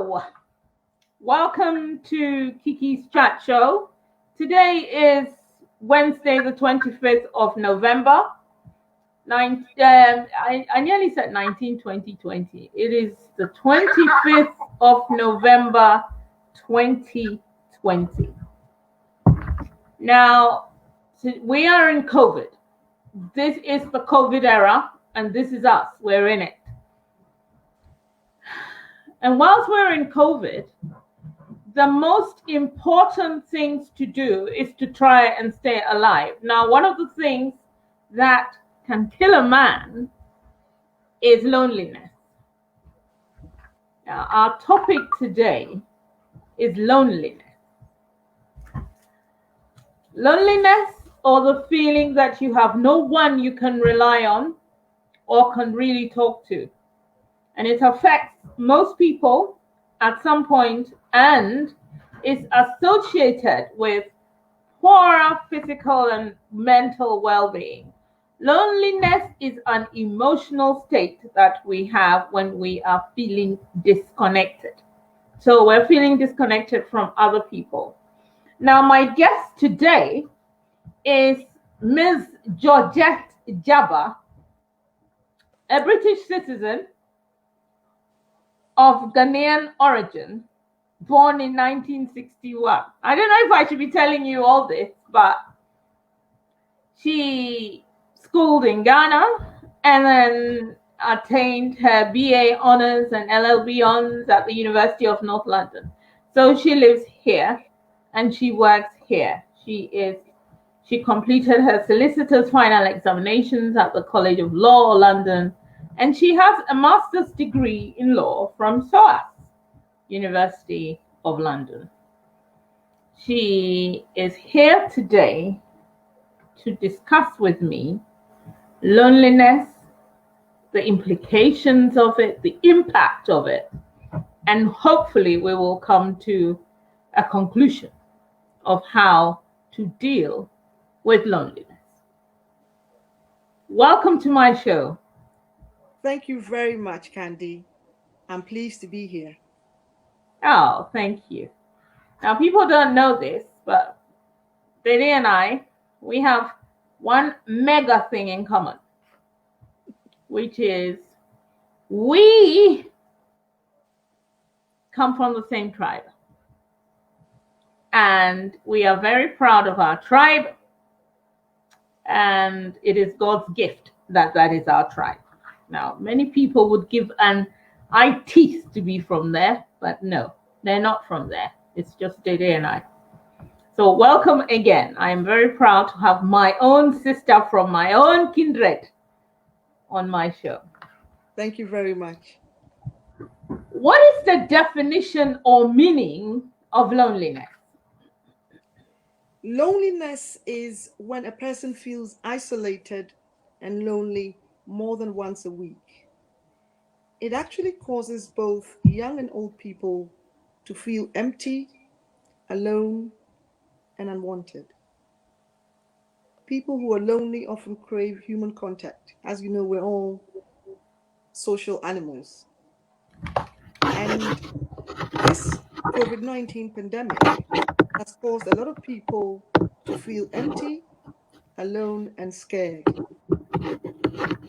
Hello, welcome to Kiki's Chat Show. Today is Wednesday, the 25th of November. I nearly said 2020. It is the 25th of November, 2020. Now, we are in COVID. This is the COVID era, and this is us. We're in it. And whilst we're in COVID, the most important things to do is to try and stay alive. Now, one of the things that can kill a man is loneliness. Now, our topic today is loneliness. Loneliness, or the feeling that you have no one you can rely on or can really talk to. And it affects most people at some point and is associated with poorer physical and mental well-being. Loneliness is an emotional state that we have when we are feeling disconnected. So we're feeling disconnected from other people. Now, my guest today is Ms. Georgette DJABA, a British citizen of Ghanaian origin, born in 1961. I don't know if I should be telling you all this, but she schooled in Ghana and then attained her BA honors and LLB honors at the University of North London. So she lives here and she works here. She completed her solicitor's final examinations at the College of Law, London, and she has a master's degree in law from SOAS, University of London. She is here today to discuss with me loneliness, the implications of it, the impact of it, and hopefully we will come to a conclusion of how to deal with loneliness. Welcome to my show. Thank you very much, Candy. I'm pleased to be here. Oh, thank you. Now, people don't know this, but DEDE and I, we have one mega thing in common, which is we come from the same tribe. And we are very proud of our tribe. And it is God's gift that is our tribe. Now, many people would give an eye teeth to be from there, but no, they're not from there. It's just DEDE and I. So welcome again. I am very proud to have my own sister from my own kindred on my show. Thank you very much. What is the definition or meaning of loneliness? Loneliness is when a person feels isolated and lonely more than once a week. It actually causes both young and old people to feel empty, alone, and unwanted. People who are lonely often crave human contact. As you know, we're all social animals. And this COVID-19 pandemic has caused a lot of people to feel empty, alone, and scared,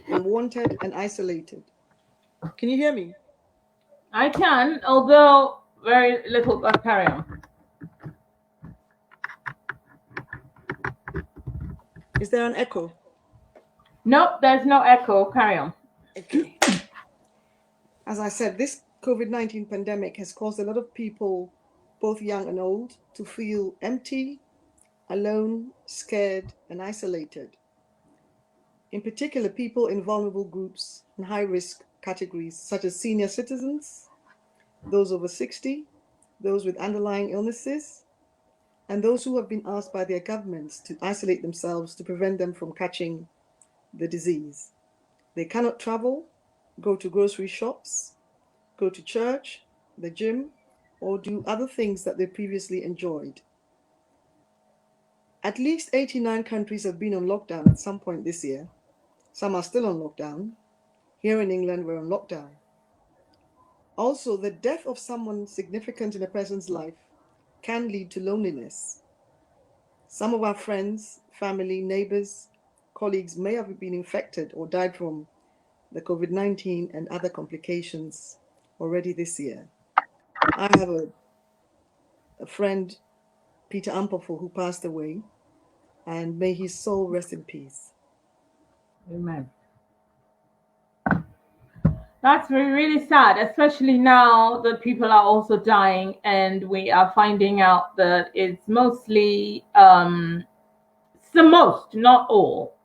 unwanted and isolated. Can you hear me? I can, although very little, but carry on. Is there an echo? Nope, there's no echo. Carry on. Okay. As I said, this COVID-19 pandemic has caused a lot of people, both young and old, to feel empty, alone, scared, and isolated. In particular, people in vulnerable groups and high-risk categories, such as senior citizens, those over 60, those with underlying illnesses, and those who have been asked by their governments to isolate themselves to prevent them from catching the disease. They cannot travel, go to grocery shops, go to church, the gym, or do other things that they previously enjoyed. At least 89 countries have been on lockdown at some point this year. Some are still on lockdown. Here in England, we're on lockdown. Also, the death of someone significant in a person's life can lead to loneliness. Some of our friends, family, neighbors, colleagues may have been infected or died from the COVID-19 and other complications already this year. I have a friend, Peter Ampofo, who passed away, and may his soul rest in peace. Amen. That's really, really sad, especially now that people are also dying, and we are finding out that it's mostly, it's the most, not all.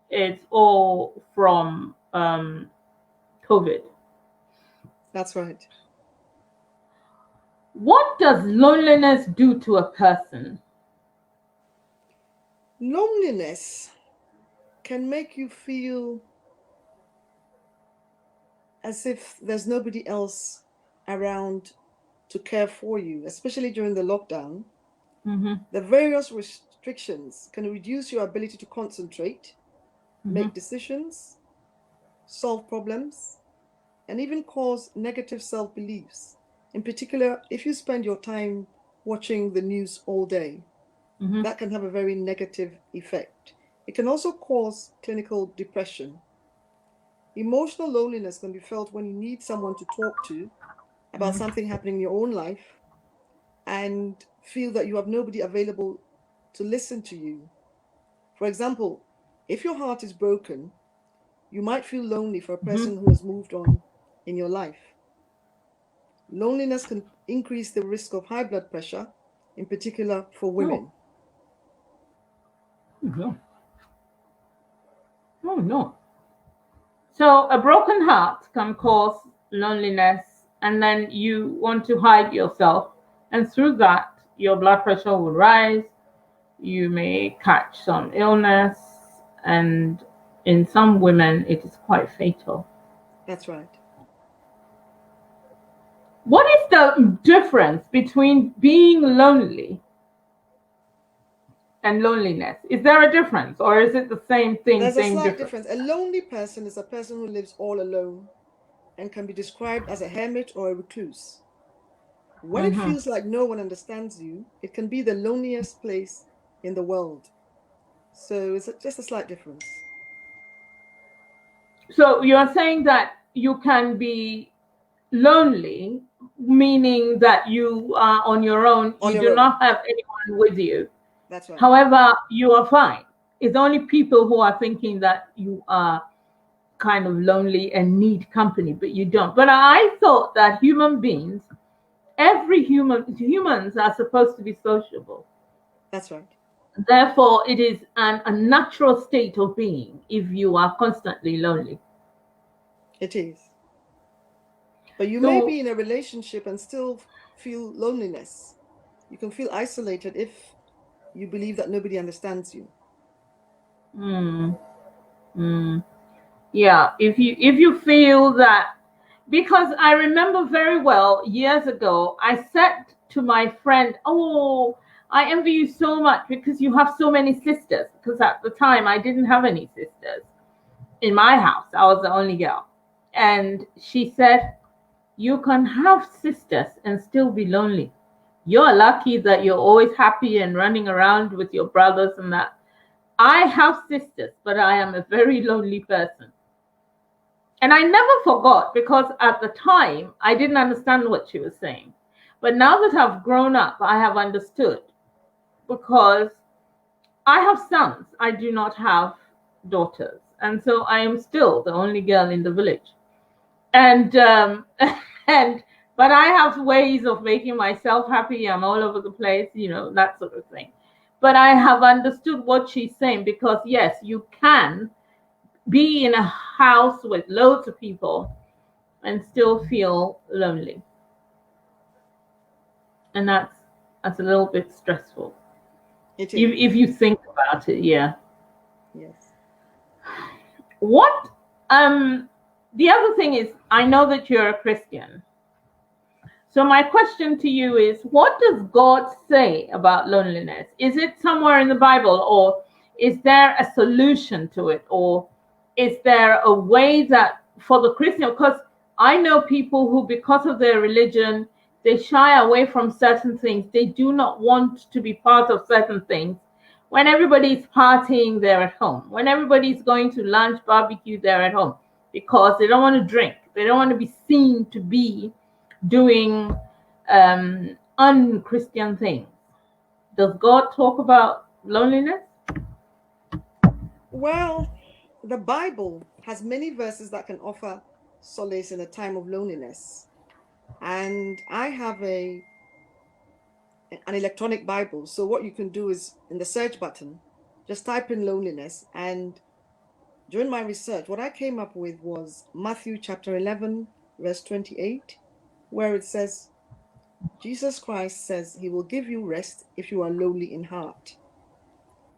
It's all from COVID. That's right. What does loneliness do to a person? Loneliness can make you feel as if there's nobody else around to care for you, especially during the lockdown. Mm-hmm. The various restrictions can reduce your ability to concentrate, make decisions, solve problems, and even cause negative self-beliefs. In particular, if you spend your time watching the news all day, that can have a very negative effect. It can also cause clinical depression. Emotional loneliness can be felt when you need someone to talk to about something happening in your own life and feel that you have nobody available to listen to you. For example, if your heart is broken, you might feel lonely for a person who has moved on in your life. Loneliness can increase the risk of high blood pressure, in particular for women. No. Oh, no. So a broken heart can cause loneliness, and then you want to hide yourself, and through that, your blood pressure will rise. You may catch some illness, and in some women, it is quite fatal. That's right. What is the difference between being lonely and loneliness? Is there a difference, or is it the same thing? There's a same slight difference? difference. A lonely person is a person who lives all alone and can be described as a hermit or a recluse. When it feels like no one understands you, it can be the loneliest place in the world. So it's just a slight difference. So you're saying that you can be lonely, meaning that you are on your own, you do not have anyone with you. That's right. However, you are fine. It's only people who are thinking that you are kind of lonely and need company, but you don't. But I thought that human beings, humans are supposed to be sociable. That's right. Therefore, it is a natural state of being if you are constantly lonely. It is. But you may be in a relationship and still feel loneliness. You can feel isolated if you believe that nobody understands you. Yeah, if you feel that, because I remember very well years ago, I said to my friend, "Oh, I envy you so much because you have so many sisters." Because at the time I didn't have any sisters in my house. I was the only girl. And she said, "You can have sisters and still be lonely. You're lucky that you're always happy and running around with your brothers and that. I have sisters, but I am a very lonely person." And I never forgot, because at the time I didn't understand what she was saying. But now that I've grown up, I have understood, because I have sons. I do not have daughters. And so I am still the only girl in the village. And but I have ways of making myself happy. I'm all over the place, that sort of thing. But I have understood what she's saying, because yes, you can be in a house with loads of people and still feel lonely. And that's a little bit stressful. It is. If you think about it, yeah. Yes. What the other thing is, I know that you're a Christian. So my question to you is, what does God say about loneliness? Is it somewhere in the Bible, or is there a solution to it, or is there a way that for the Christian? Because I know people who, because of their religion, they shy away from certain things. They do not want to be part of certain things. When everybody's partying, they're at home. When everybody's going to lunch, barbecue, they're at home because they don't want to drink. They don't want to be seen to be doing unchristian things. Does God talk about loneliness? Well, the Bible has many verses that can offer solace in a time of loneliness. And I have an electronic Bible. So what you can do is in the search button, just type in loneliness. And during my research, what I came up with was Matthew chapter 11, verse 28, where it says, Jesus Christ says he will give you rest if you are lowly in heart.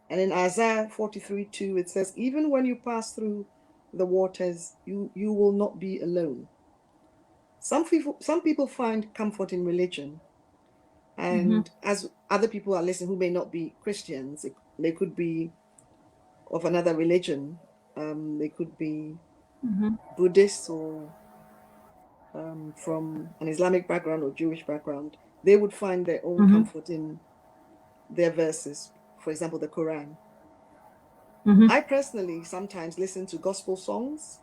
And in Isaiah 43:2, it says, even when you pass through the waters, you will not be alone. Some people find comfort in religion. And as other people are listening who may not be Christians, they could be of another religion. They could be Buddhists or from an Islamic background or Jewish background. They would find their own comfort in their verses, for example, the Quran. I personally sometimes listen to gospel songs,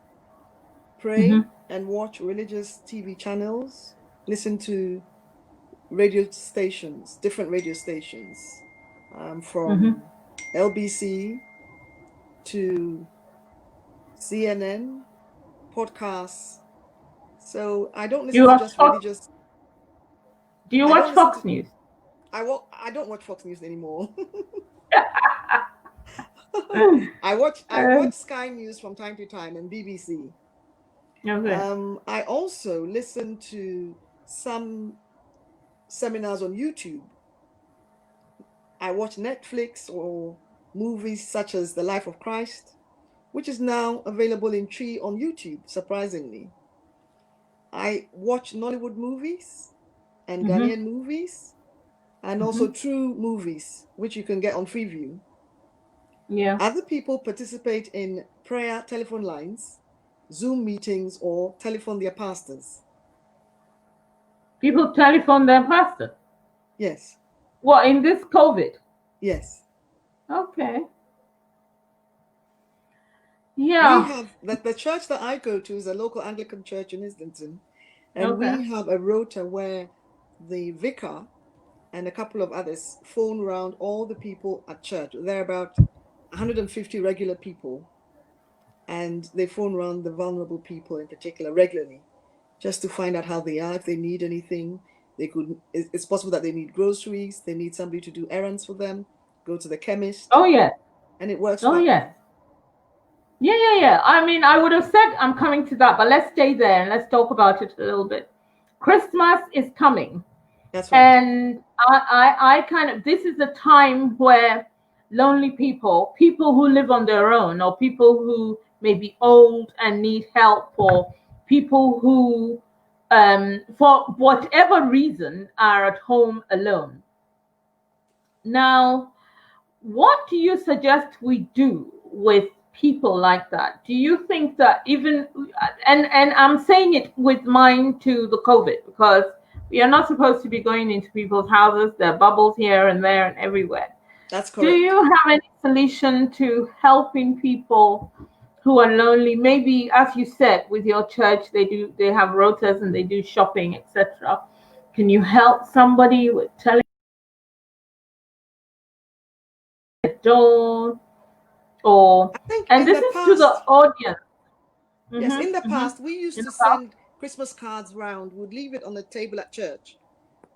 pray and watch religious TV channels, listen to radio stations, different radio stations, from LBC to CNN, podcasts. So I don't listen to just religious. Do you watch Fox News? I don't watch Fox News anymore. I watch Sky News from time to time and BBC. Okay. I also listen to some seminars on YouTube. I watch Netflix or movies such as The Life of Christ, which is now available in Tree on YouTube, surprisingly. I watch Nollywood movies and Ghanaian movies, and also True movies, which you can get on Freeview. Yeah. Other people participate in prayer telephone lines, Zoom meetings, or telephone their pastors. People telephone their pastor? Yes. What, in this COVID? Yes. Okay. Yeah. We have the church that I go to is a local Anglican church in Islington. And we have a rota where the vicar and a couple of others phone around all the people at church. There are about 150 regular people. And they phone around the vulnerable people in particular regularly, just to find out how they are, if they need anything. It's possible that they need groceries, they need somebody to do errands for them, go to the chemist. Oh, yeah. And it works. Oh, yeah. Yeah. I mean, I would have said I'm coming to that, but let's stay there and let's talk about it a little bit. Christmas is coming. That's right. And I kind of, this is a time where lonely people who live on their own, or people who may be old and need help, or people who, for whatever reason, are at home alone. Now, what do you suggest we do with people like that? Do you think that even, and I'm saying it with mind to the COVID, because we are not supposed to be going into people's houses. There are bubbles here and there and everywhere. That's correct. Do you have any solution to helping people who are lonely? Maybe, as you said, with your church, they have rotas and they do shopping, etc. Can you help somebody with telling the door? Or, and this is to the audience. Yes, in the past, we used to send Christmas cards round. We'd leave it on the table at church,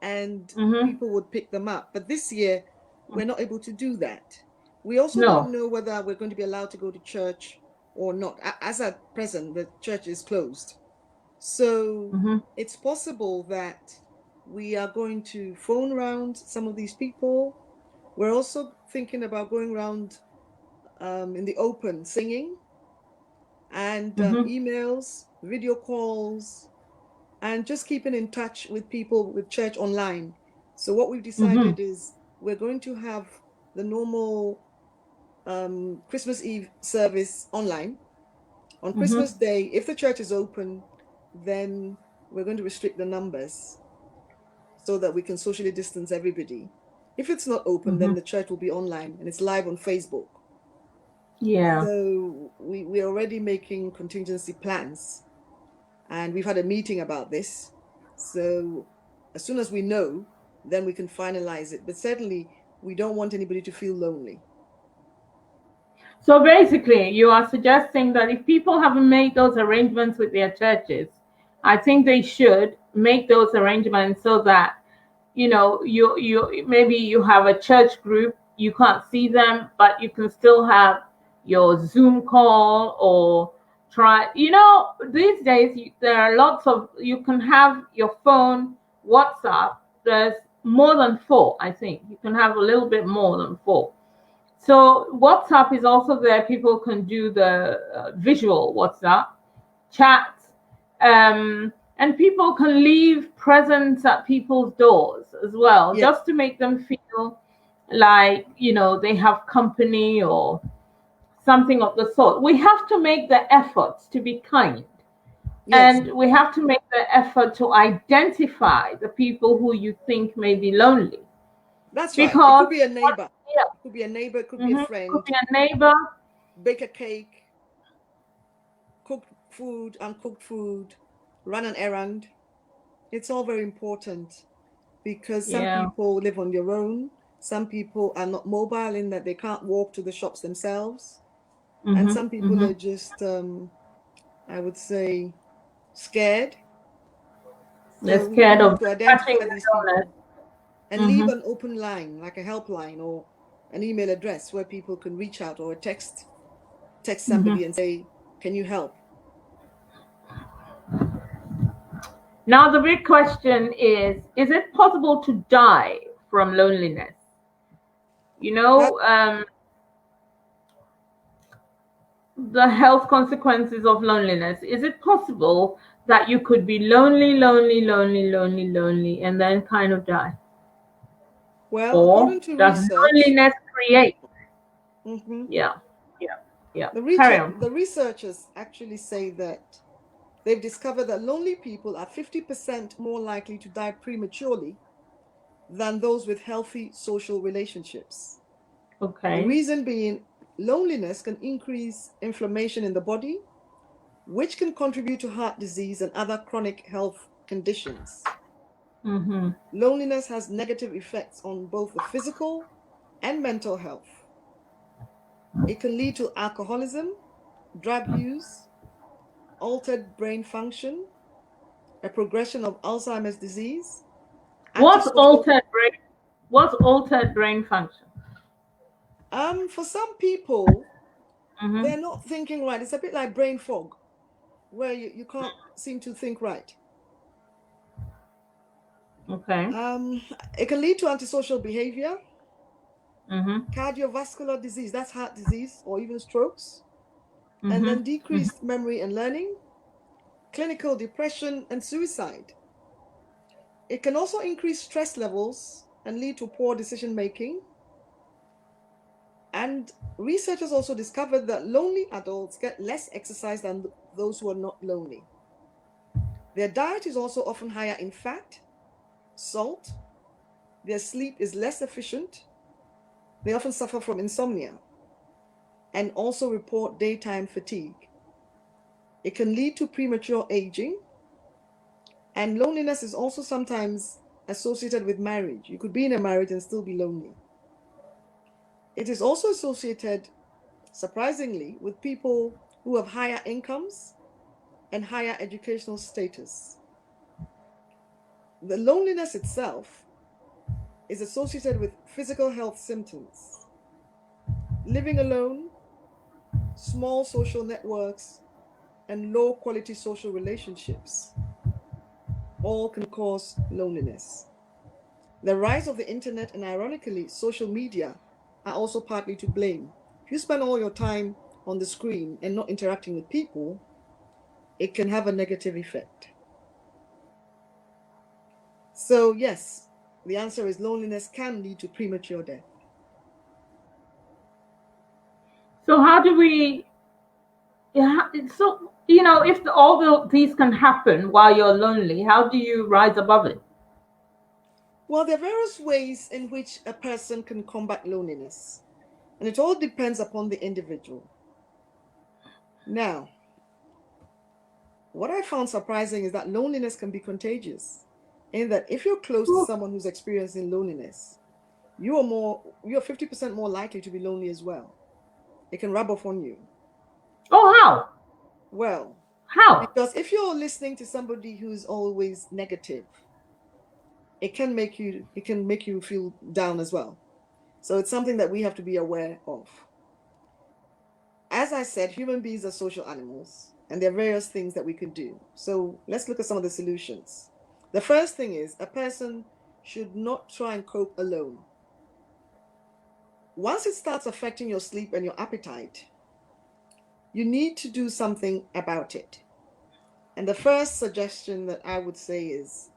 and people would pick them up. But this year, we're not able to do that. We also don't know whether we're going to be allowed to go to church or not. As at present, the church is closed. So it's possible that we are going to phone around some of these people. We're also thinking about going around in the open singing, and emails, video calls, and just keeping in touch with people with church online. So what we've decided is we're going to have the normal Christmas Eve service online. On Christmas Day, if the church is open, then we're going to restrict the numbers so that we can socially distance everybody. If it's not open, then the church will be online and it's live on Facebook. Yeah. So we're already making contingency plans, and we've had a meeting about this. So as soon as we know, then we can finalize it. But certainly, we don't want anybody to feel lonely. So basically, you are suggesting that if people haven't made those arrangements with their churches, I think they should make those arrangements so that, you know, you maybe you have a church group, you can't see them, but you can still have your Zoom call or try. You know, these days there are lots of, you can have your phone, WhatsApp. There's more than four, I think. You can have a little bit more than four. So WhatsApp is also there. People can do the visual WhatsApp chat, and people can leave presents at people's doors as well, Yeah. just to make them feel like, you know, they have company or something of the sort. We have to make the effort to be kind. Yes. And we have to make the effort to identify the people who you think may be lonely. That's Because right. It could be a neighbor. Yeah. It could be a neighbor. It could be a friend. Could be a neighbor. Bake a cake. Cook food, uncooked food. Run an errand. It's all very important because some people live on their own. Some people are not mobile in that they can't walk to the shops themselves. And some people are just, I would say, scared. They're scared of to identify these people and leave an Mm-hmm. open line, like a helpline or an email address where people can reach out, or text somebody and say, can you help? Now, the big question is it possible to die from loneliness? You know, the health consequences of loneliness. Is it possible that you could be lonely, and then kind of die? Well, Or according to does research, loneliness create? Mm-hmm. Yeah. The researchers actually say that they've discovered that lonely people are 50% more likely to die prematurely than those with healthy social relationships. Okay. The reason being, loneliness can increase inflammation in the body, which can contribute to heart disease and other chronic health conditions. Loneliness has negative effects on both the physical and mental health. It can lead to alcoholism, drug use, altered brain function, a progression of Alzheimer's disease. What's altered brain function? For some people, they're not thinking right. It's a bit like brain fog, where you can't seem to think right. Okay. It can lead to antisocial behavior, cardiovascular disease, that's heart disease, or even strokes, and then decreased memory and learning, clinical depression, and suicide. It can also increase stress levels and lead to poor decision making. And researchers also discovered that lonely adults get less exercise than those who are not lonely. Their diet is also often higher in fat, salt. Their sleep is less efficient. They often suffer from insomnia and also report daytime fatigue. It can lead to premature aging. And loneliness is also sometimes associated with marriage. You could be in a marriage and still be lonely. It is also associated, surprisingly, with people who have higher incomes and higher educational status. The loneliness itself is associated with physical health symptoms. Living alone, small social networks, and low quality social relationships all can cause loneliness. The rise of the internet and, ironically, social media are also partly to blame. If you spend all your time on the screen and not interacting with people, it can have a negative effect. So yes, the answer is loneliness can lead to premature death. So how do we yeah, so if these can happen while you're lonely, how do you rise above it? Well, there are various ways in which a person can combat loneliness, and it all depends upon the individual. Now, what I found surprising is that loneliness can be contagious, in that if you're close to someone who's experiencing loneliness, you're 50% more likely to be lonely as well. It can rub off on you. Oh, how? Well, How? because if you're listening to somebody who's always negative, it can make you feel down as well. So it's something that we have to be aware of. As I said, human beings are social animals, and there are various things that we can do. So let's look at some of the solutions. The first thing is a person should not try and cope alone. Once it starts affecting your sleep and your appetite, you need to do something about it. And the first suggestion that I would say is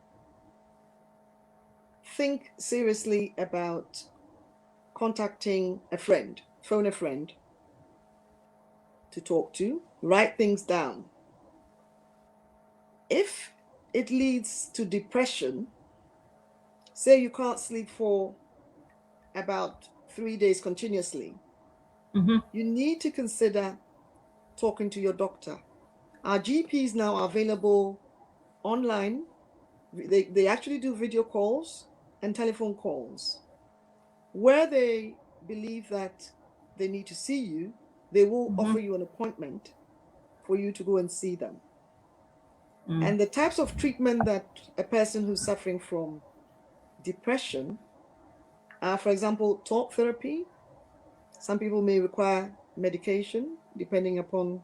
think seriously about contacting a friend, phone a friend to talk to, write things down. If it leads to depression, say you can't sleep for about 3 days continuously, you need to consider talking to your doctor. Our GPs now are available online. They actually do video calls and telephone calls. Where they believe that they need to see you, they will offer you an appointment for you to go and see them. And the types of treatment that a person who's suffering from depression are, for example, talk therapy. Some people may require medication, depending upon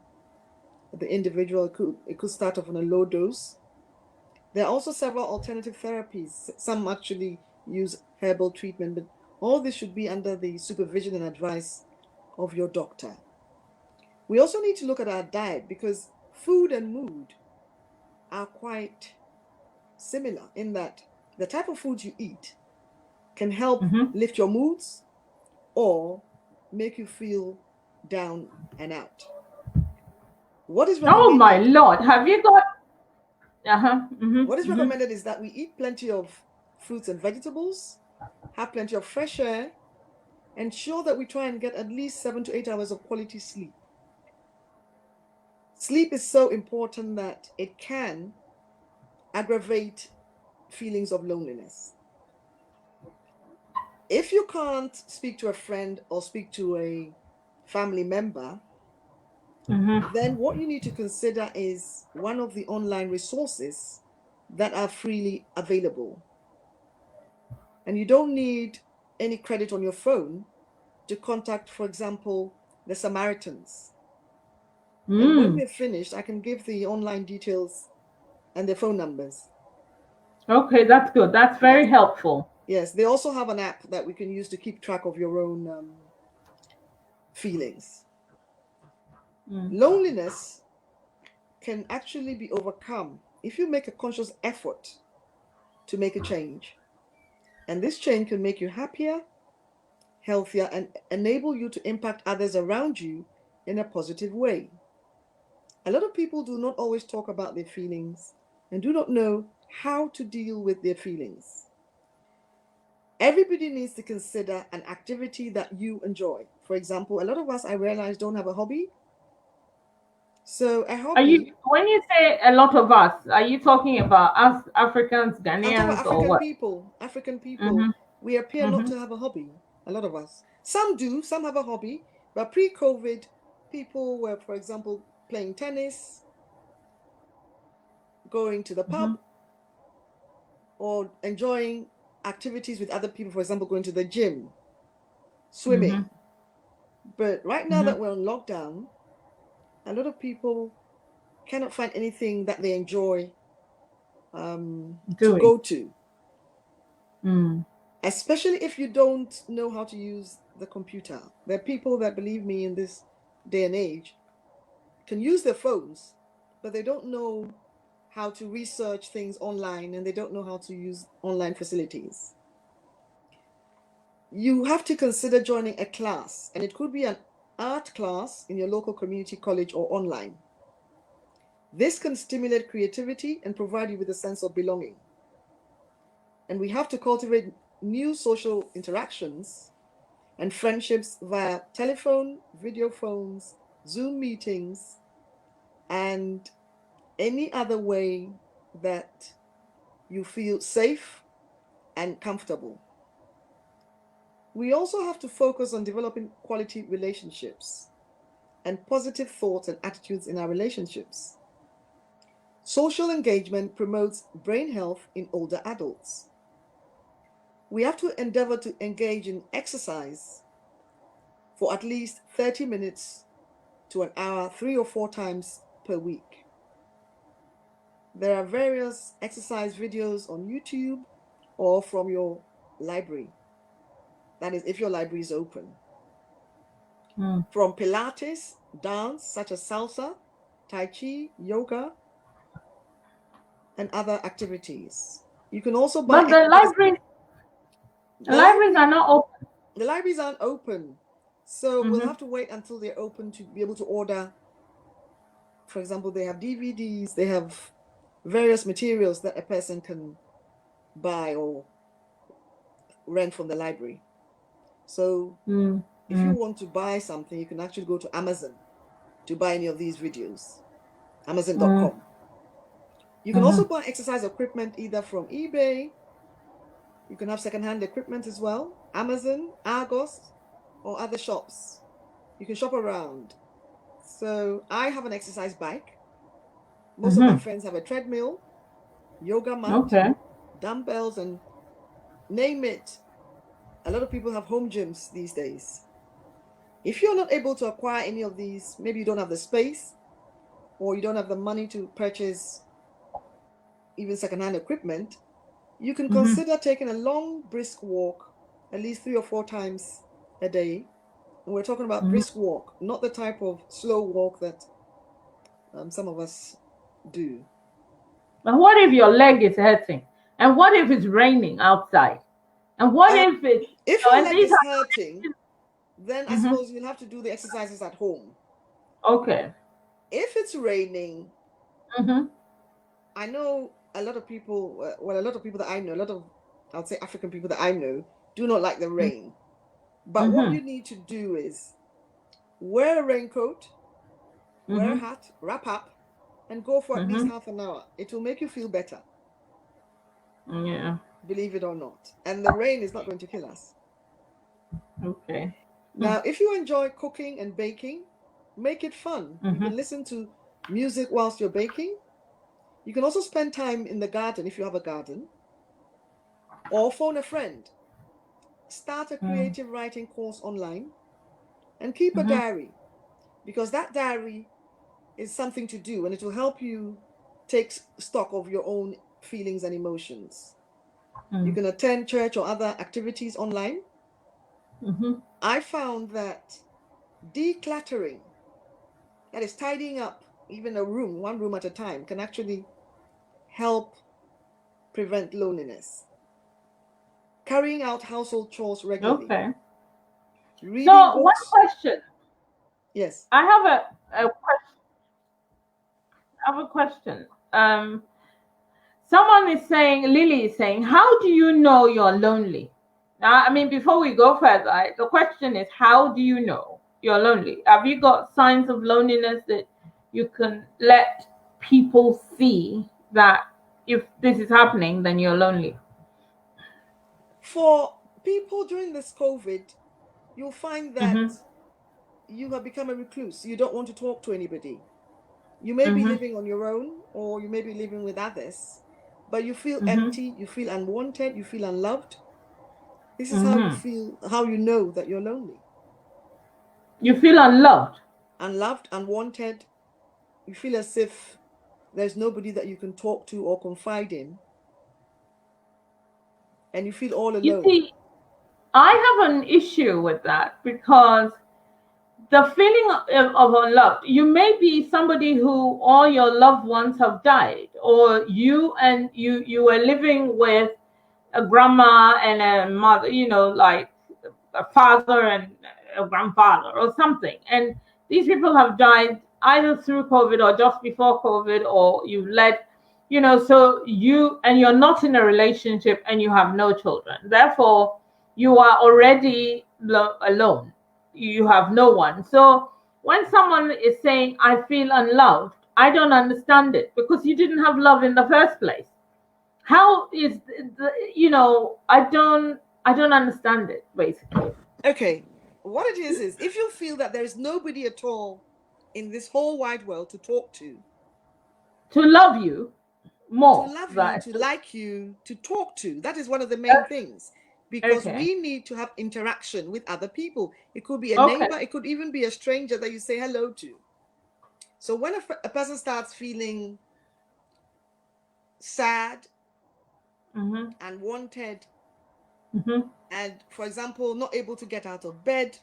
the individual. It could start off on a low dose. There are also several alternative therapies. Some actually use herbal treatment, but all this should be under the supervision and advice of your doctor. We also need to look at our diet, because food and mood are quite similar in that the type of food you eat can help lift your moods or make you feel down and out. What is Oh my recommended? Lord, have you got What is recommended is that we eat plenty of fruits and vegetables, have plenty of fresh air, ensure that we try and get at least 7 to 8 hours of quality sleep. Sleep is so important that it can aggravate feelings of loneliness. If you can't speak to a friend or speak to a family member, then what you need to consider is one of the online resources that are freely available. And you don't need any credit on your phone to contact, for example, the Samaritans. And when we're finished, I can give the online details and the phone numbers. Okay, that's good. That's very helpful. Yes, they also have an app that we can use to keep track of your own feelings. Loneliness can actually be overcome if you make a conscious effort to make a change. And this change can make you happier, healthier, and enable you to impact others around you in a positive way. A lot of people do not always talk about their feelings and do not know how to deal with their feelings. Everybody needs to consider an activity that you enjoy. For example, a lot of us, I realize, don't have a hobby. So a hobby. When you say a lot of us, are you talking about us Africans, I'm talking about Ghanaians, or African what? people. African people, we appear not to have a hobby. A lot of us. Some do, some have a hobby. But pre-COVID, people were, for example, playing tennis, going to the pub, or enjoying activities with other people, for example, going to the gym, swimming. But right now that we're on lockdown, a lot of people cannot find anything that they enjoy to go to. Especially if you don't know how to use the computer. There are people that, believe me, in this day and age, can use their phones, but they don't know how to research things online, and they don't know how to use online facilities. You have to consider joining a class, and it could be an art class in your local community college or online. This can stimulate creativity and provide you with a sense of belonging. And we have to cultivate new social interactions and friendships via telephone, video phones, Zoom meetings, and any other way that you feel safe and comfortable. We also have to focus on developing quality relationships and positive thoughts and attitudes in our relationships. Social engagement promotes brain health in older adults. We have to endeavor to engage in exercise for at least 30 minutes to an hour, 3 or 4 times per week. There are various exercise videos on YouTube or from your library. That is, if your library is open. From Pilates, dance, such as salsa, Tai Chi, yoga, and other activities. You can also buy. But the libraries are not open. The libraries aren't open. So we'll have to wait until they're open to be able to order. For example, they have DVDs, they have various materials that a person can buy or rent from the library. So if you want to buy something, you can actually go to Amazon to buy any of these videos, Amazon.com. You can also buy exercise equipment either from eBay. You can have secondhand equipment as well, Amazon, Argos, or other shops. You can shop around. So I have an exercise bike. Most of my friends have a treadmill, yoga mat, dumbbells, and name it. A lot of people have home gyms these days. If you're not able to acquire any of these, maybe you don't have the space or you don't have the money to purchase even secondhand equipment, you can consider taking a long, brisk walk at least 3 or 4 times a day. And we're talking about brisk walk, not the type of slow walk that some of us do. But what if your leg is hurting? And what if it's raining outside? And what if it's... If your leg is hurting, then I suppose you'll have to do the exercises at home. Okay. If it's raining, I know a lot of people, a lot of people that I know, a lot of, I would say African people that I know, do not like the rain. But what you need to do is wear a raincoat, wear a hat, wrap up, and go for at least half an hour. It will make you feel better. Yeah. Believe it or not. And the rain is not going to kill us. Okay. Now, if you enjoy cooking and baking, make it fun. You can listen to music whilst you're baking. You can also spend time in the garden if you have a garden, or phone a friend. Start a creative writing course online and keep a diary, because that diary is something to do and it will help you take stock of your own feelings and emotions. You can attend church or other activities online. I found that decluttering, that is tidying up even a room, one room at a time, can actually help prevent loneliness. Carrying out household chores regularly. Okay. Reading So books. one question. Yes. I have a question. I have a question. Someone is saying, Lily is saying, how do you know you're lonely? Now, I mean, before we go further, the question is, how do you know you're lonely? Have you got signs of loneliness that you can let people see that if this is happening, then you're lonely? For people during this COVID, you'll find that you have become a recluse. You don't want to talk to anybody. You may be living on your own, or you may be living with others, but you feel empty, you feel unwanted, you feel unloved. This is how you feel, how you know that you're lonely. You feel unloved? Unloved, unwanted. You feel as if there's nobody that you can talk to or confide in. And you feel all alone. You see, I have an issue with that, because the feeling of unloved, you may be somebody who all your loved ones have died, or you were living with a grandma and a mother, like a father and a grandfather or something, and these people have died either through COVID or just before COVID, or you've led, so you're not in a relationship and you have no children. Therefore, you are already alone. You have no one. So when someone is saying, I feel unloved, I don't understand it, because you didn't have love in the first place. How is I don't understand it, basically. Okay, what it is if you feel that there is nobody at all in this whole wide world to talk to love you more, to love you, right? to like you, to talk to, that is one of the main things, because Okay. we need to have interaction with other people. It could be a Okay. neighbor, it could even be a stranger that you say hello to. So when a person starts feeling sad and wanted, and for example, not able to get out of bed,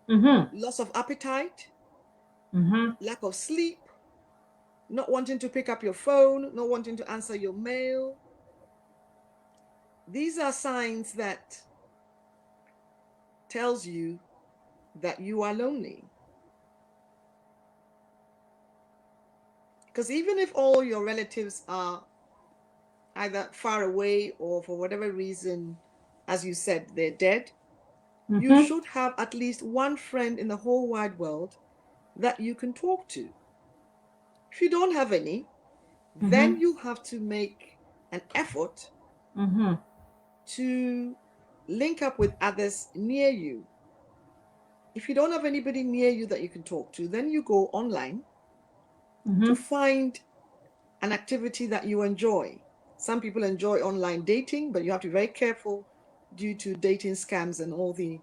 loss of appetite, lack of sleep, not wanting to pick up your phone, not wanting to answer your mail, these are signs that tells you that you are lonely. Because even if all your relatives are either far away or for whatever reason, as you said, they're dead, you should have at least one friend in the whole wide world that you can talk to. If you don't have any, then you have to make an effort to link up with others near you. If you don't have anybody near you that you can talk to, then you go online to find an activity that you enjoy. Some people enjoy online dating, but you have to be very careful due to dating scams and all the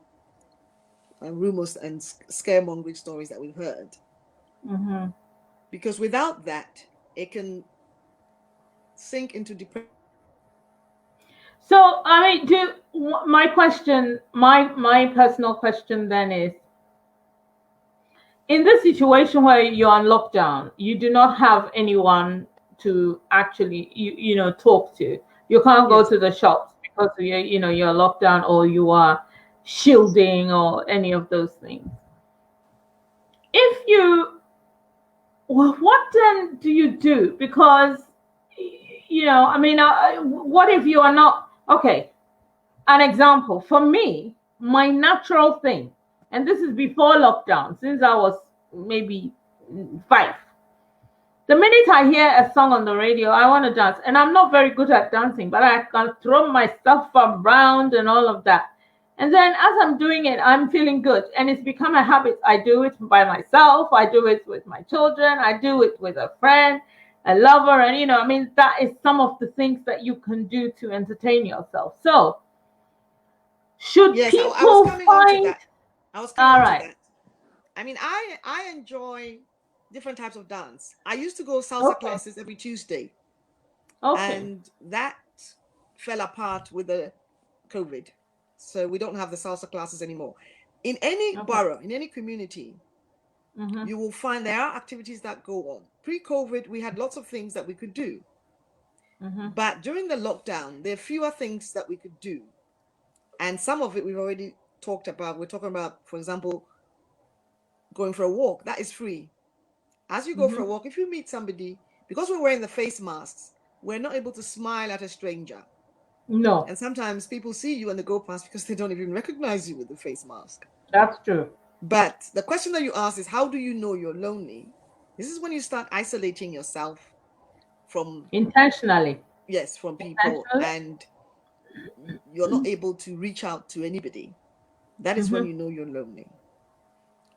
rumors and scaremongering stories that we've heard. Because without that, it can sink into depression. So, I mean, my question, my personal question then is, in this situation where you're on lockdown, you do not have anyone to actually, talk to. You can't go to the shops because you're locked down, or you are shielding, or any of those things. If you, well, what then do you do? Because, I mean, what if you are not, okay, an example, for me, my natural thing, and this is before lockdown, since I was maybe 5. The minute I hear a song on the radio, I want to dance. And I'm not very good at dancing, but I can throw my stuff around and all of that. And then as I'm doing it, I'm feeling good. And it's become a habit. I do it by myself. I do it with my children. I do it with a friend, a lover. And, I mean, that is some of the things that you can do to entertain yourself. So, should people I was coming find... on to that. I was coming on to that. I mean, I enjoy different types of dance. I used to go salsa classes every Tuesday. And that fell apart with the COVID. So we don't have the salsa classes anymore. In any borough, in any community, you will find there are activities that go on. Pre-COVID, we had lots of things that we could do. But during the lockdown, there are fewer things that we could do. And some of it we've already talked about. We're talking about, for example, going for a walk. That is free. As you go for a walk, if you meet somebody, because we're wearing the face masks, we're not able to smile at a stranger. No. And sometimes people see you and they go past because they don't even recognize you with the face mask. That's true. But the question that you ask is, how do you know you're lonely? This is when you start isolating yourself from... Intentionally. Yes, from people. And you're not able to reach out to anybody. That is when you know you're lonely.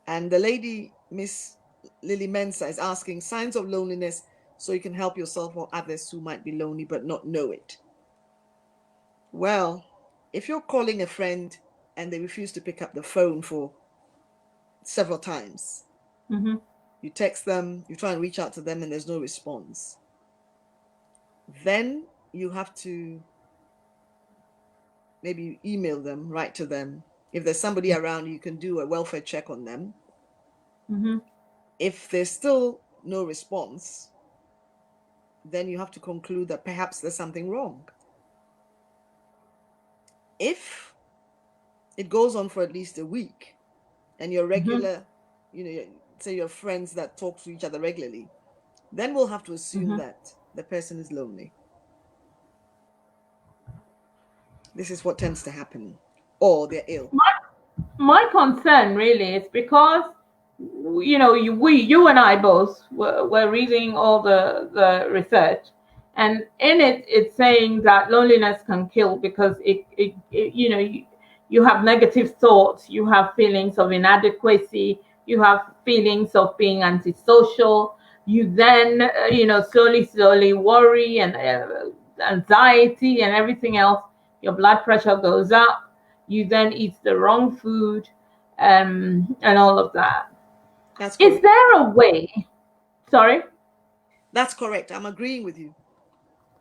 And the lady, Miss Lily Mensah, is asking signs of loneliness so you can help yourself or others who might be lonely but not know it. Well, if you're calling a friend and they refuse to pick up the phone for several times, you text them, you try and reach out to them and there's no response, then you have to maybe email them, write to them. If there's somebody around, you can do a welfare check on them. If there's still no response, then you have to conclude that perhaps there's something wrong. If it goes on for at least a week and your regular, say your friends that talk to each other regularly, then we'll have to assume that the person is lonely. This is what tends to happen, or they're ill. My concern really is because, you and I both were reading all the research, and in it's saying that loneliness can kill because you have negative thoughts, you have feelings of inadequacy, you have feelings of being antisocial, you then slowly worry and anxiety and everything else, your blood pressure goes up, you then eat the wrong food, and all of that. That's correct. Is there a way? Sorry? That's correct. I'm agreeing with you.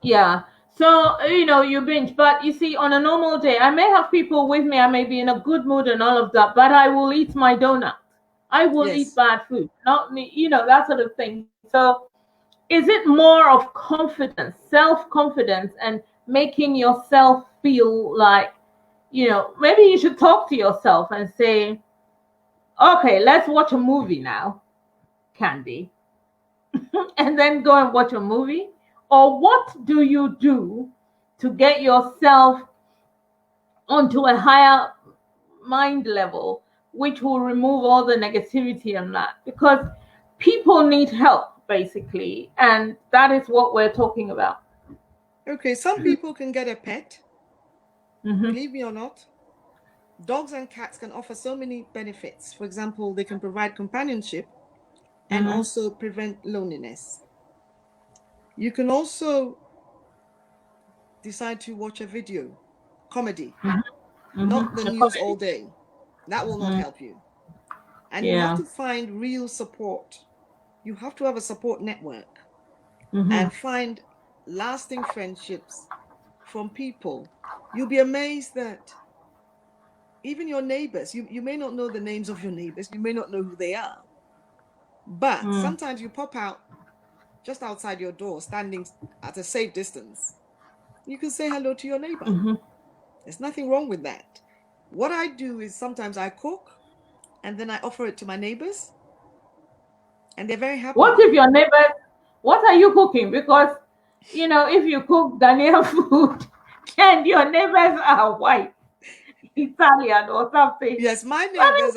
Yeah. So, you binge. But you see, on a normal day, I may have people with me, I may be in a good mood and all of that, but I will eat my donut. I will eat bad food. Not me, that sort of thing. So, is it more of confidence, self-confidence, and making yourself feel like, maybe you should talk to yourself and say, okay, let's watch a movie now, Candy. And then go and watch a movie? Or what do you do to get yourself onto a higher mind level, which will remove all the negativity and that? Because people need help, basically, and that is what we're talking about. Okay, some people can get a pet. Believe me or not, dogs and cats can offer so many benefits. For example, they can provide companionship and also prevent loneliness. You can also decide to watch a video, comedy, not the news all day. That will not help you. And you have to find real support. You have to have a support network and find lasting friendships from people. You'll be amazed that even your neighbors, you may not know the names of your neighbors, you may not know who they are, but sometimes you pop out just outside your door, standing at a safe distance. You can say hello to your neighbor. There's nothing wrong with that. What I do is sometimes I cook and then I offer it to my neighbors, and they're very happy. What if your neighbors, what are you cooking? Because, if you cook Ghanaian food and your neighbors are white, Italian or something. Yes, my neighbors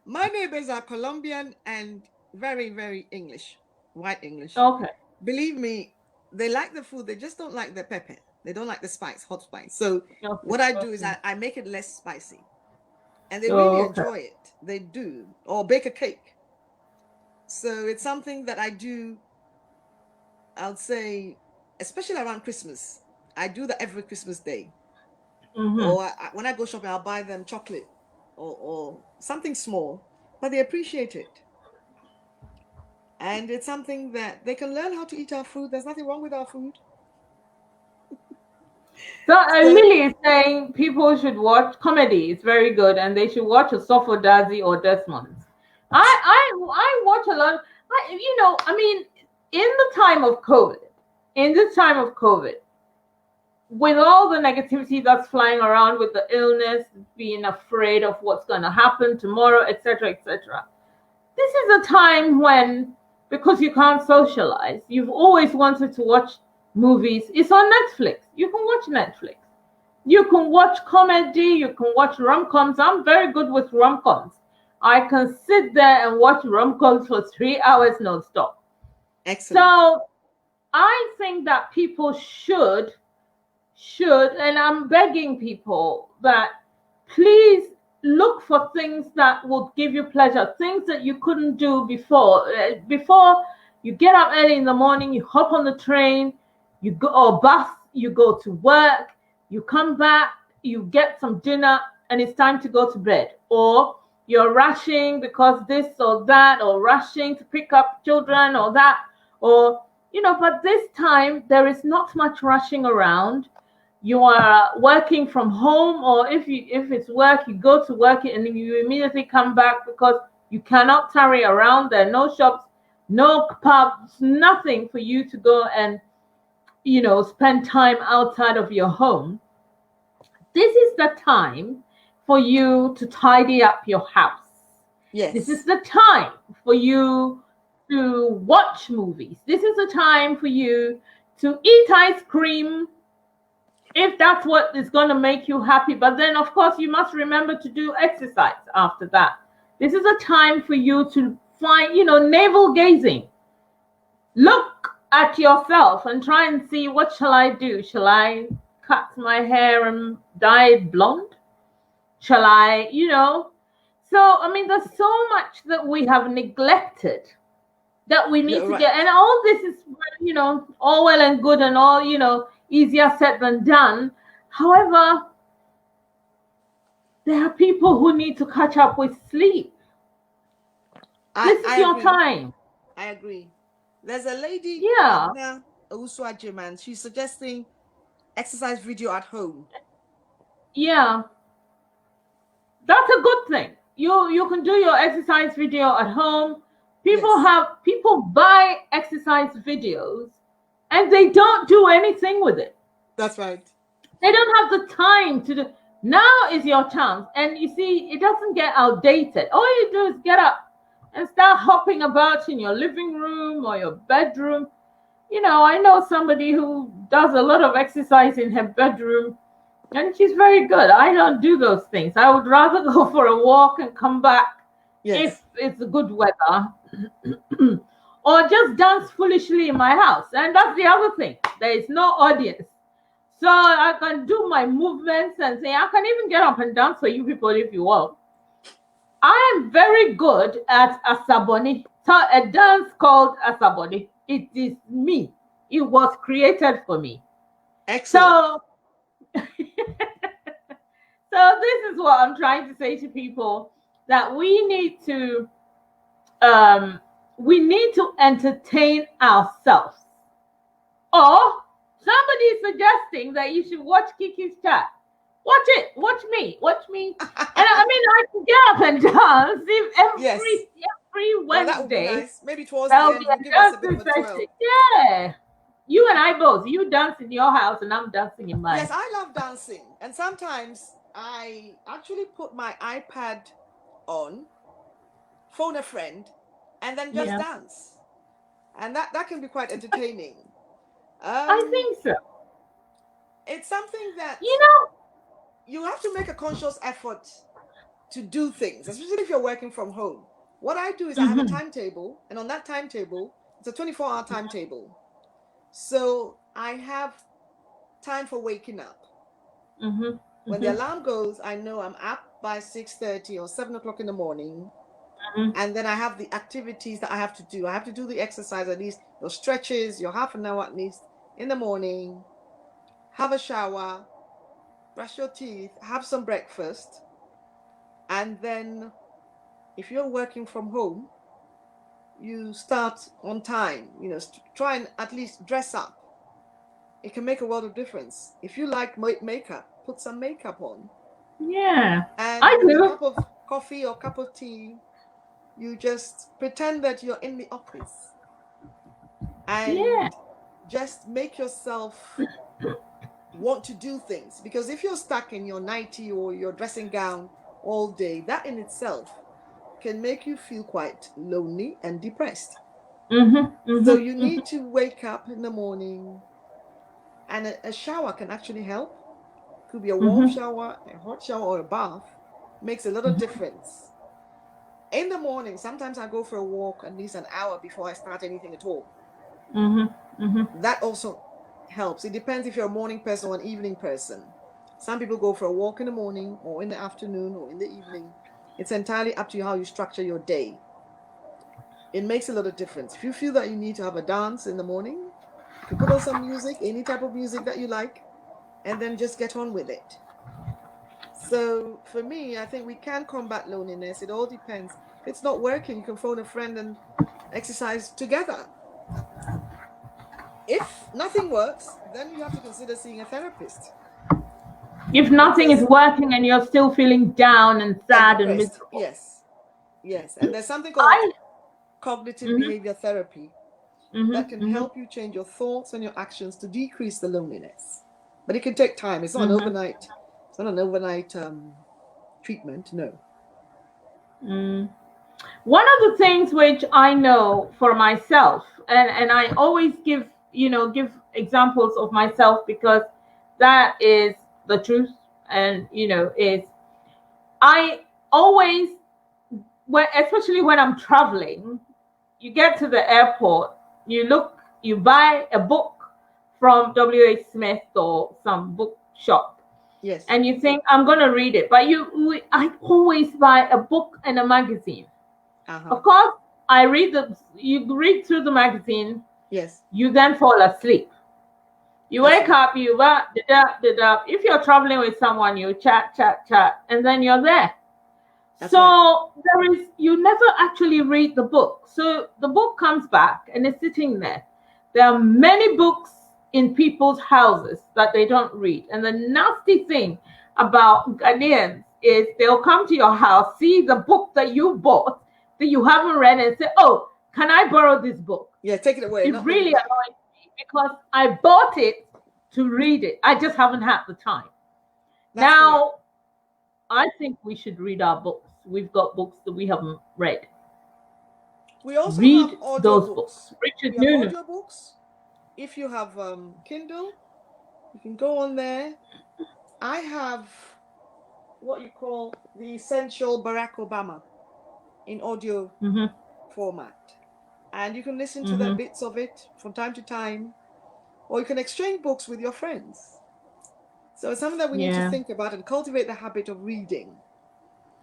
my neighbors are Colombian and very, very English, white English. Okay. Believe me, they like the food, they just don't like the pepper. They don't like the spice, hot spice. So what I do is I make it less spicy. And they really enjoy it. They do. Or bake a cake. So it's something that I do, I'll say, especially around Christmas. I do that every Christmas day. Or when I go shopping, I'll buy them chocolate or something small, but they appreciate it. And it's something that they can learn how to eat our food. There's nothing wrong with our food. So Lily is saying people should watch comedy. It's very good, and they should watch a Sofo Dazi or Desmond's. I watch a lot. In the time of COVID, with all the negativity that's flying around with the illness, being afraid of what's going to happen tomorrow, etc., etc., this is a time when, because you can't socialize, you've always wanted to watch movies. It's on Netflix. You can watch Netflix. You can watch comedy. You can watch rom-coms. I'm very good with rom-coms. I can sit there and watch rom-coms for 3 hours non-stop. Excellent. So I think that people should, and I'm begging people that please look for things that will give you pleasure, things that you couldn't do before. Before you get up early in the morning, you hop on the train, you go or bus, you go to work, you come back, you get some dinner, and it's time to go to bed. Or you're rushing because this or that, or rushing to pick up children or that, or, but this time there is not much rushing around. You are working from home, or if it's work, you go to work and you immediately come back because you cannot tarry around. There are no shops, no pubs, nothing for you to go and, spend time outside of your home. This is the time for you to tidy up your house. Yes. This is the time for you to watch movies. This is the time for you to eat ice cream if that's what is going to make you happy. But then, of course, you must remember to do exercise after that. This is a time for you to find, navel gazing. Look at yourself and try and see, what shall I do? Shall I cut my hair and dye it blonde? Shall I, So, I mean, there's so much that we have neglected that we need to get. And all this is, all well and good and all, easier said than done. However, there are people who need to catch up with sleep. This is your time. I agree. There's a lady, yeah, Owusu-Ajiman, she's suggesting exercise video at home. Yeah, that's a good thing. You can do your exercise video at home. People buy exercise videos and they don't do anything with it. That's right. They don't have the time to do. Now is your chance. And you see, it doesn't get outdated. All you do is get up and start hopping about in your living room or your bedroom. I know somebody who does a lot of exercise in her bedroom, and she's very good. I don't do those things. I would rather go for a walk and come back if it's good weather, or just dance foolishly in my house. And that's the other thing. There is no audience. So I can do my movements and say, I can even get up and dance for you people if you want. I am very good at Asaboni, a dance called Asaboni. It is me. It was created for me. Excellent. So this is what I'm trying to say to people, that we need to entertain ourselves. Or somebody is suggesting that you should watch Kiki's chat. Watch it. Watch me. And I mean, I can get up and dance every Wednesday. Well, nice. Maybe towards the end, give us a bit of a twirl. Yeah. You and I both. You dance in your house and I'm dancing in mine. Yes, I love dancing. And sometimes I actually put my iPad on, phone a friend, and then just dance. And that can be quite entertaining. I think so. It's something that, you have to make a conscious effort to do things, especially if you're working from home. What I do is I have a timetable, and on that timetable, it's a 24-hour timetable. So I have time for waking up. When the alarm goes, I know I'm up by 6:30 or 7 o'clock in the morning. And then I have the activities that I have to do. I have to do the exercise, at least your stretches, your half an hour at least in the morning, have a shower, brush your teeth, have some breakfast. And then if you're working from home, you start on time, try and at least dress up. It can make a world of difference. If you like makeup, put some makeup on. Yeah, and I do. A cup of coffee or cup of tea, you just pretend that you're in the office and just make yourself want to do things. Because if you're stuck in your nightie or your dressing gown all day, that in itself can make you feel quite lonely and depressed. So you need to wake up in the morning, and a shower can actually help. Could be a warm shower, a hot shower, or a bath. Makes a lot of difference. In the morning, sometimes I go for a walk at least an hour before I start anything at all. That also helps. It depends if you're a morning person or an evening person. Some people go for a walk in the morning or in the afternoon or in the evening. It's entirely up to you how you structure your day. It makes a lot of difference. If you feel that you need to have a dance in the morning, you can put on some music, any type of music that you like, and then just get on with it. So for me, I think we can combat loneliness. It all depends. If it's not working, you can phone a friend and exercise together. If nothing works, then you have to consider seeing a therapist. If nothing is working and you're still feeling down and sad and miserable. Yes. And there's something called cognitive behavior therapy that can help you change your thoughts and your actions to decrease the loneliness. But it can take time. It's not an overnight. It's not an overnight treatment. No. One of the things which I know for myself, and I always give examples of myself because that is the truth, and is I always, especially when I'm traveling, you get to the airport, you buy a book from W.H. Smith or some bookshop. Yes. And you think, I'm going to read it. But I always buy a book and a magazine. Of course, you read through the magazine. Yes. You then fall asleep. You wake up, if you're traveling with someone, you chat, and then you're there. That's so right. You never actually read the book. So the book comes back and it's sitting there. There are many books in people's houses that they don't read. And the nasty thing about Ghanaians is they'll come to your house, see the book that you bought that you haven't read, and say, "Oh, can I borrow this book?" Yeah, take it away. It really annoys me because I bought it to read it. I just haven't had the time. That's now, weird. I think we should read our books. We've got books that we haven't read. We also read have audio those books. Richard we have Noonan. audio books. If you have Kindle, you can go on there. I have what you call the Essential Barack Obama in audio format. And you can listen to the bits of it from time to time, or you can exchange books with your friends. So it's something that we need to think about and cultivate the habit of reading.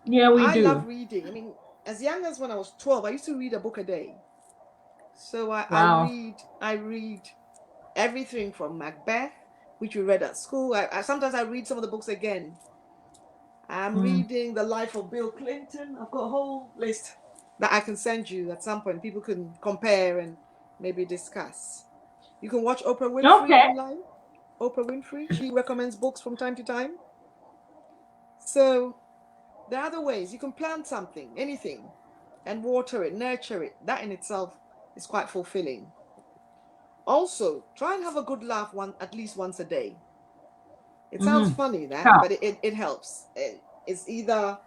Yeah, we do. I love reading. I mean, as young as when I was 12, I used to read a book a day. So I read everything from Macbeth, which we read at school. Sometimes I read some of the books again. I'm reading The Life of Bill Clinton. I've got a whole list that I can send you at some point. People can compare and maybe discuss. You can watch Oprah Winfrey online. Oprah Winfrey, she recommends books from time to time. So there are other ways. You can plant something, anything, and water it, nurture it. That in itself is quite fulfilling. Also, try and have a good laugh at least once a day. It sounds funny, but it helps. It's either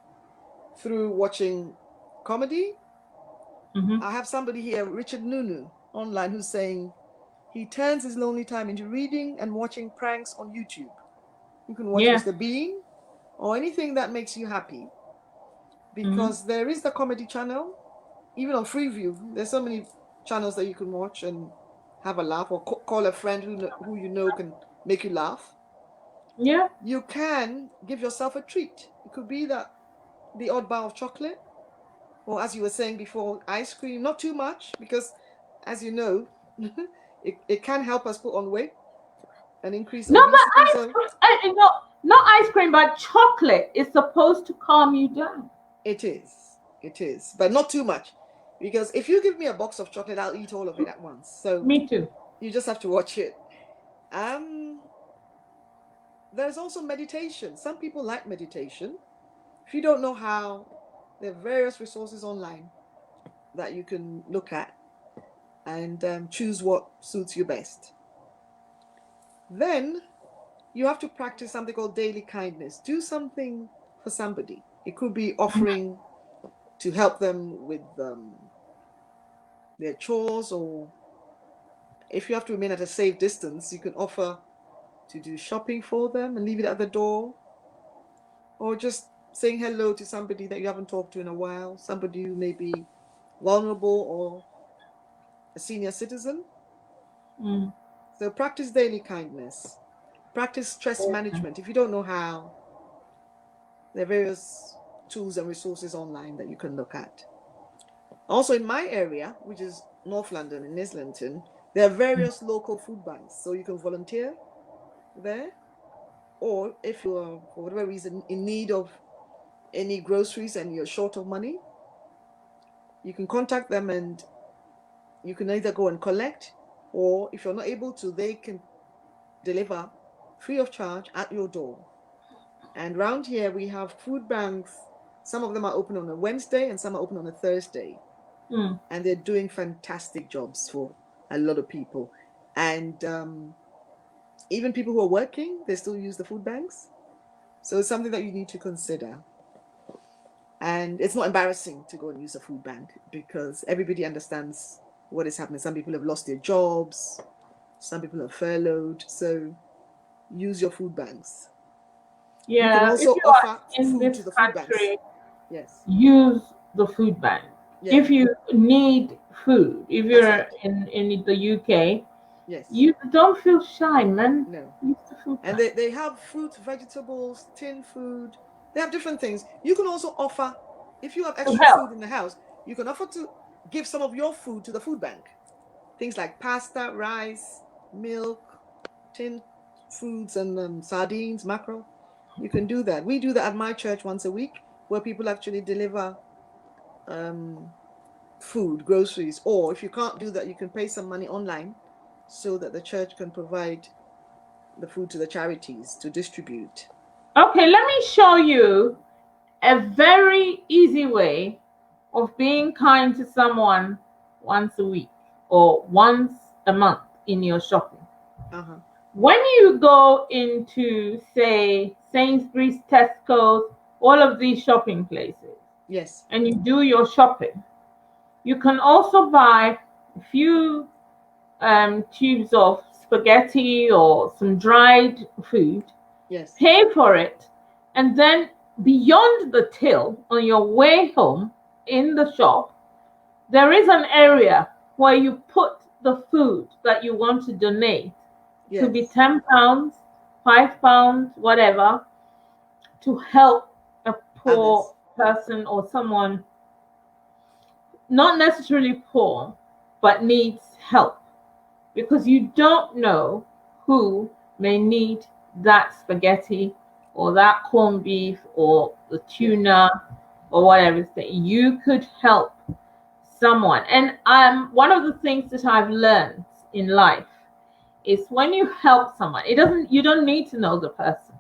through watching comedy. I have somebody here, Richard Noonan, online, who's saying he turns his lonely time into reading and watching pranks on YouTube. You can watch Mr. Bean or anything that makes you happy. Because there is the comedy channel, even on Freeview. There's so many channels that you can watch and have a laugh, or call a friend who you know can make you laugh. Yeah. You can give yourself a treat. It could be the odd bar of chocolate, or as you were saying before, ice cream. Not too much, because as you know, it can help us put on weight and increase obesity. Not ice cream, but chocolate is supposed to calm you down. It is, but not too much. Because if you give me a box of chocolate, I'll eat all of it at once. So me too. You just have to watch it. There's also meditation. Some people like meditation. If you don't know how, there are various resources online that you can look at and choose what suits you best. Then you have to practice something called daily kindness. Do something for somebody. It could be offering to help them with their chores, or if you have to remain at a safe distance, you can offer to do shopping for them and leave it at the door, or just saying hello to somebody that you haven't talked to in a while, somebody who may be vulnerable or a senior citizen. So practice daily kindness. Practice stress management. If you don't know how, there are various tools and resources online that you can look at. Also in my area, which is North London in Islington, there are various local food banks. So you can volunteer there, or if you are, for whatever reason, in need of any groceries and you're short of money, you can contact them and you can either go and collect, or if you're not able to, they can deliver free of charge at your door. And around here we have food banks. Some of them are open on a Wednesday and some are open on a Thursday. And they're doing fantastic jobs for a lot of people. And even people who are working, they still use the food banks. So it's something that you need to consider. And it's not embarrassing to go and use a food bank because everybody understands what is happening. Some people have lost their jobs, some people are furloughed. So use your food banks. You can Yeah, if also you are offer in food this to the food banks. country, Yes. use the food bank. Yeah. If you need food, if That's you're right. in the UK, Yes. you don't feel shy, man. No. Use the food And bank. they have fruit, vegetables, tin food. They have different things. You can also offer, if you have To extra help. food in the house, you can offer to give some of your food to the food bank. Things like pasta, rice, milk, tin foods, and sardines, mackerel. You can do that. We do that at my church once a week, where people actually deliver food, groceries. Or if you can't do that, you can pay some money online so that the church can provide the food to the charities to distribute. Okay, let me show you a very easy way of being kind to someone once a week or once a month in your shopping. Uh-huh. When you go into, say, Sainsbury's, Tesco's, all of these shopping places, Yes. and you do your shopping, you can also buy a few tubes of spaghetti or some dried food, Yes. pay for it, and then beyond the till on your way home in the shop, there is an area where you put the food that you want to donate. Yes. Could be £10, £5, whatever, to help a poor person or someone not necessarily poor, but needs help. Because you don't know who may need that spaghetti or that corned beef or the tuna or whatever. You could help someone. And one of the things that I've learned in life is when you help someone, you don't need to know the person.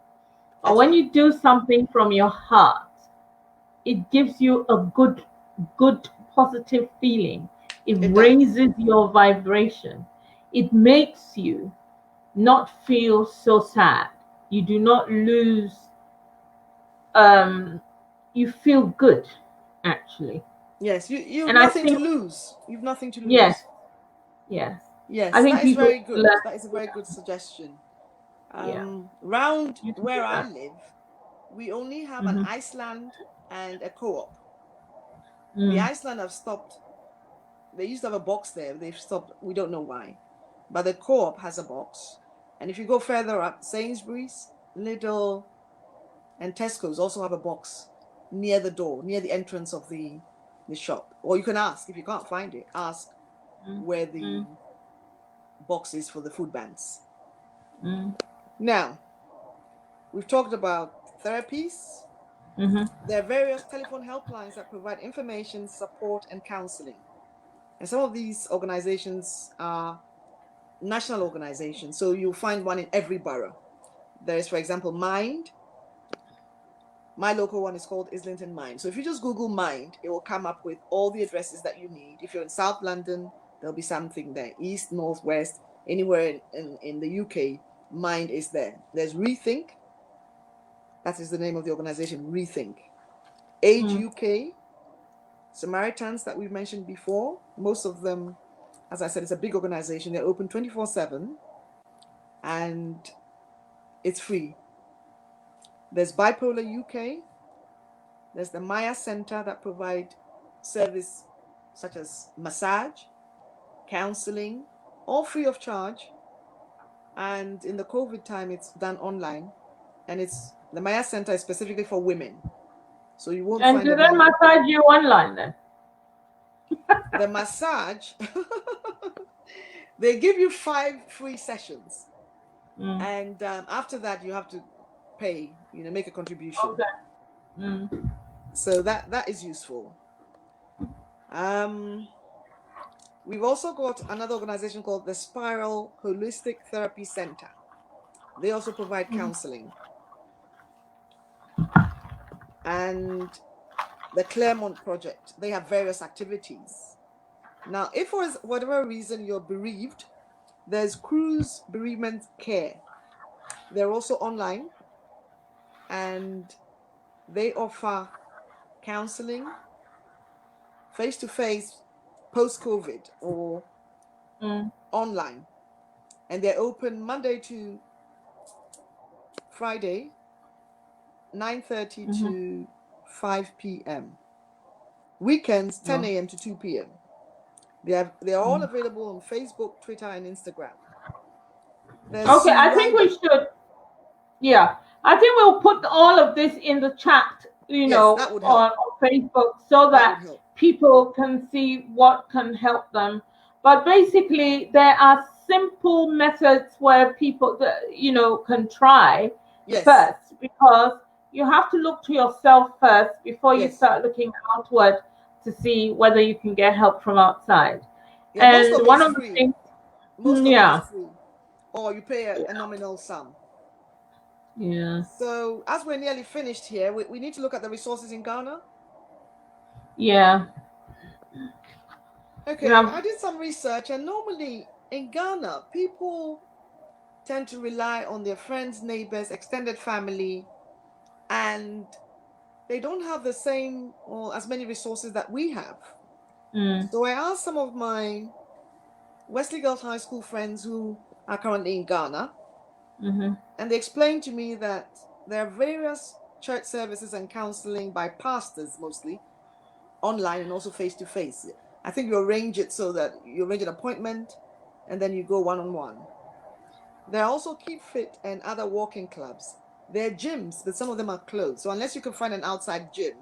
But when you do something from your heart, it gives you a good positive feeling. It raises your vibration. It makes you not feel so sad. You do not lose you feel good actually. Yes, you have And I nothing to think lose. You've nothing to lose. yes, yes. I Yes, think that is people very good. learn. That is a very good suggestion. Yeah, Round you can where do I that. live, we only have an Mm-hmm. Iceland and a co-op. The Mm. Iceland have stopped. They used to have a box there. They've stopped. We don't know why. But the co-op has a box. And if you go further up, Sainsbury's, Lidl, and Tesco's also have a box near the door, near the entrance of the shop. Or you can ask, if you can't find it, ask where the box is for the food banks. Now, we've talked about therapies. Mm-hmm. There are various telephone helplines that provide information, support, and counseling. And some of these organizations are national organizations, so you'll find one in every borough. There is, for example, Mind. My local one is called Islington Mind. So if you just Google Mind, it will come up with all the addresses that you need. If you're in South London, there'll be something there. East, North, West, anywhere in the UK, Mind is there. There's Rethink. That is the name of the organization, Rethink. Age UK, Samaritans that we've mentioned before. Most of them, as I said, it's a big organization. They're open 24/7 and it's free. There's Bipolar UK. There's the Maya Center that provide service such as massage, counseling, all free of charge. And in the COVID time, it's done online. And the Maya Center is specifically for women. So you won't And find do a they man. massage you online then? The massage, they give you 5 free sessions. And after that, you have to pay, make a contribution. Okay. So that is useful. We've also got another organization called the Spiral Holistic Therapy Center. They also provide counseling. And the Claremont Project, they have various activities. Now, if for whatever reason you're bereaved, there's Cruise Bereavement Care. They're also online and they offer counseling, face-to-face, post-COVID, or online. And they're open Monday to Friday, 9:30 to 5 p.m. Weekends, 10 a.m. to 2 p.m. They're all available on Facebook, Twitter, and Instagram. Okay, I think we should. Yeah, I think we'll put all of this in the chat, on Facebook, so that people can see what can help them. But basically, there are simple methods where people, can try first, because you have to look to yourself first before you start looking outward to see whether you can get help from outside. Yeah, and one of the things, most of it is free, or you pay a nominal sum. Yeah. So as we're nearly finished here, we need to look at the resources in Ghana. Yeah. Okay, I did some research, and normally in Ghana, people tend to rely on their friends, neighbors, extended family, and they don't have the same or as many resources that we have. So I asked some of my Wesley Girls High School friends who are currently in Ghana, and they explained to me that there are various church services and counseling by pastors, mostly online and also face-to-face. I think you arrange it so that you arrange an appointment and then you go one-on-one. There are also Keep Fit and other walking clubs. There are gyms, but some of them are closed. So unless you can find an outside gym,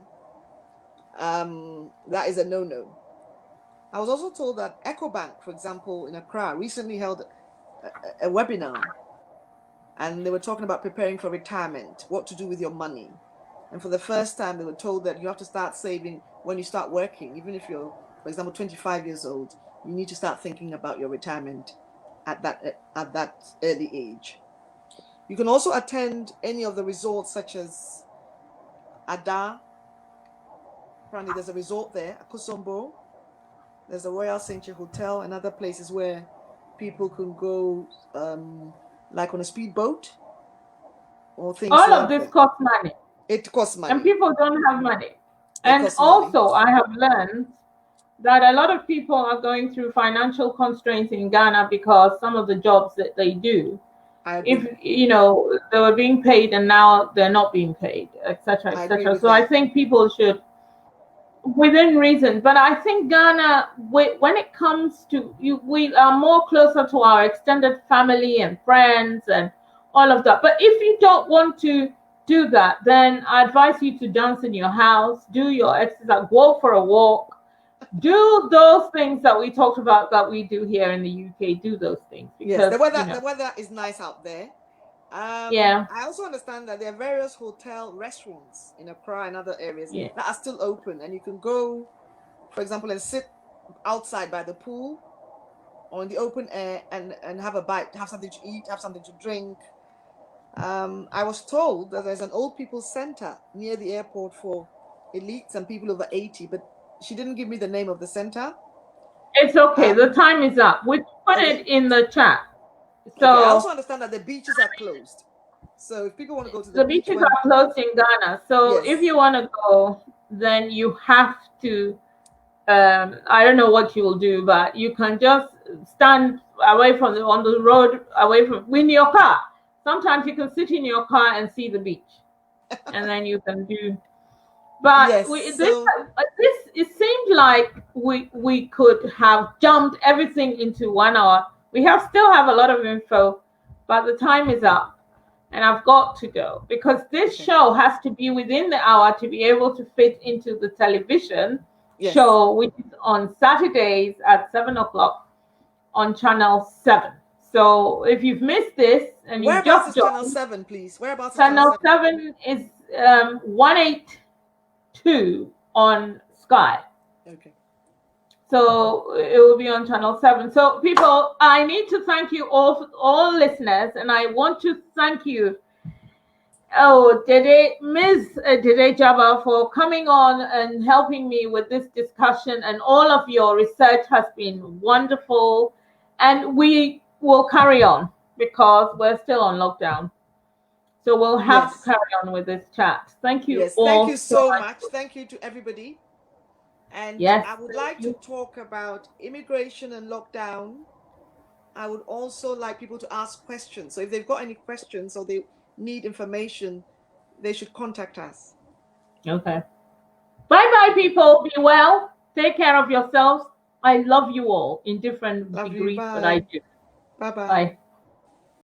that is a no-no. I was also told that EcoBank, for example, in Accra, recently held a webinar, and they were talking about preparing for retirement, what to do with your money. And for the first time, they were told that you have to start saving when you start working. Even if you're, for example, 25 years old, you need to start thinking about your retirement at that early age. You can also attend any of the resorts such as Ada. Apparently there's a resort there, Akusombo. There's a Royal Sanctuary Hotel and other places where people can go, like on a speedboat or things all like of this that. costs money. It costs money. And people don't have money. And also, I have learned that a lot of people are going through financial constraints in Ghana because some of the jobs that they do, if they were being paid and now they're not being paid, etc., etc. So I think people should, within reason. But I think Ghana, when it comes to we are more closer to our extended family and friends and all of that. But if you don't want to do that, then I advise you to dance in your house, do your exercise, go for a walk, do those things that we talked about that we do here in the UK. Do those things. Because, the weather is nice out there. I also understand that there are various hotel restaurants in Accra and other areas that are still open, and you can go, for example, and sit outside by the pool or in the open air and have a bite, have something to eat, have something to drink. I was told that there's an old people's center near the airport for elites and people over 80, but she didn't give me the name of the center. It's okay. The time is up. We put it in the chat. So I also understand that the beaches are closed. So if people want to go to the beaches are closed in Ghana. So if you want to go, then you have to. I don't know what you will do, but you can just stand away from on the road, away from in your car. Sometimes you can sit in your car and see the beach, and then you can do. But it seemed like we could have jumped everything into 1 hour. We still have a lot of info, but the time is up, and I've got to go because this show has to be within the hour to be able to fit into the television show, which is on Saturdays at 7:00 on Channel 7. So if you've missed this and you just joined, Channel 7, please. Whereabouts? Channel 7 is 182 on Sky. Okay. So it will be on Channel 7. So people, I need to thank you all listeners, and I want to thank you, Ms. DJABA, for coming on and helping me with this discussion, and all of your research has been wonderful, and we will carry on because we're still on lockdown. So we'll have to Yes. carry on with this chat. Thank you Yes, all thank you so much. much. Thank you to everybody. And Yes, I would thank like to you. talk about immigration and lockdown. I would also like people to ask questions. So if they've got any questions or they need information, they should contact us. Okay. Bye-bye, people. Be well. Take care of yourselves. I love you all in different Love you. degrees, but I Bye. do. Bye-bye. Bye.